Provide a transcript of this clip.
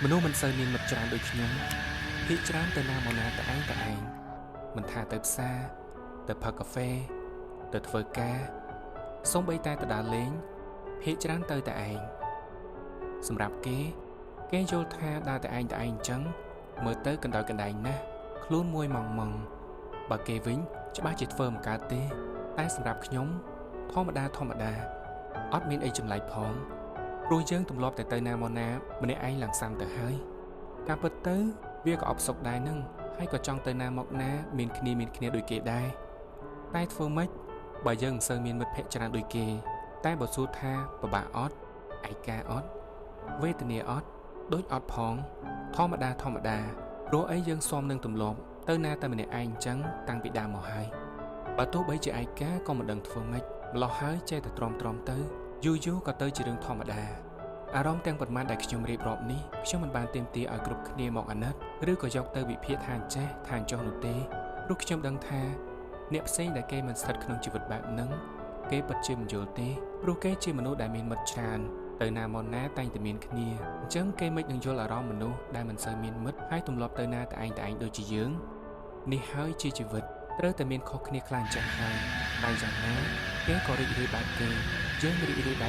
មនុស្សមិនសូវមានមិត្តច្រើនដូចខ្ញុំភាគច្រើនទៅណាមកណាតែឯងមិនថាទៅផ្សារទៅផឹកកាហ្វេទៅធ្វើការសូម្បីតែទៅដើរលេងភាគច្រើនទៅតែឯងសម្រាប់គេយល់ថាដើរតែឯងអញ្ចឹងមើលទៅកណ្ដោយកណ្ដែងណាស់ខ្លួនមួយម៉ងបើគេវិញច្បាស់ជាធ្វើមិនកើតទេតែសម្រាប់ខ្ញុំធម្មតាអត់មានអីចម្លែកផងព្រោះយើងទម្លាប់តែទៅណាមកណាម្នាក់ឯងឡើងសាំទៅហើយការពិតទៅវាក៏អបសុកដែរនឹងហើយក៏ចង់ទៅណាមកណាមានគ្នាដូចគេដែរតែធ្វើម៉េចបើយើងមិនសូវមានមិត្តភ័ក្តិច្រើនដូចគេតែបើសួរថាពិបាកអត់ឯកាអត់វេទនាអត់ដូចអត់ផងធម្មតាព្រោះអីយើងស៊ាំនឹងទម្លាប់ទៅណាតែម្នាក់ឯងអញ្ចឹងតាំងពីដើមមកហើយបើទោះបីជាឯកាក៏មិនដឹងធ្វើម៉េចម្លោះហើយចេះតែទ្រាំទៅយូរក៏ទៅជារឿងធម្មតាអារម្មណ៍ទាំងប៉ុន្មានដែលខ្ញុំរៀបរាប់នេះខ្ញុំមិនបានទាមទារឲ្យគ្រប់គ្នាមកអាណិតឬក៏យកទៅវិភាគថាអញ្ចេះថាអញ្ចោះនោះទេព្រោះខ្ញុំដឹងថាអ្នកផ្សេងដែលគេមិនស្ថិតក្នុងជីវិតបែបហ្នឹងគេពិតជាមិនយល់ទេព្រោះគេជាមនុស្សដែលមានមិត្តច្រើនទៅណាមកណាតែងតែមានគ្នាអញ្ចឹងគេមិននឹងយល់អារម្មណ៍មនុស្សដែលមិនសូវមានមិត្តហើយទម្លាប់ទៅណាតែឯងដូចជាយើងនេះហើយជាជីវិតត្រូវតែមានខុសគ្នាខ្លាំងចាស់ហើយតែយ៉ាងណាគេក៏រីករាយបែបគេយើងរីករាយបែប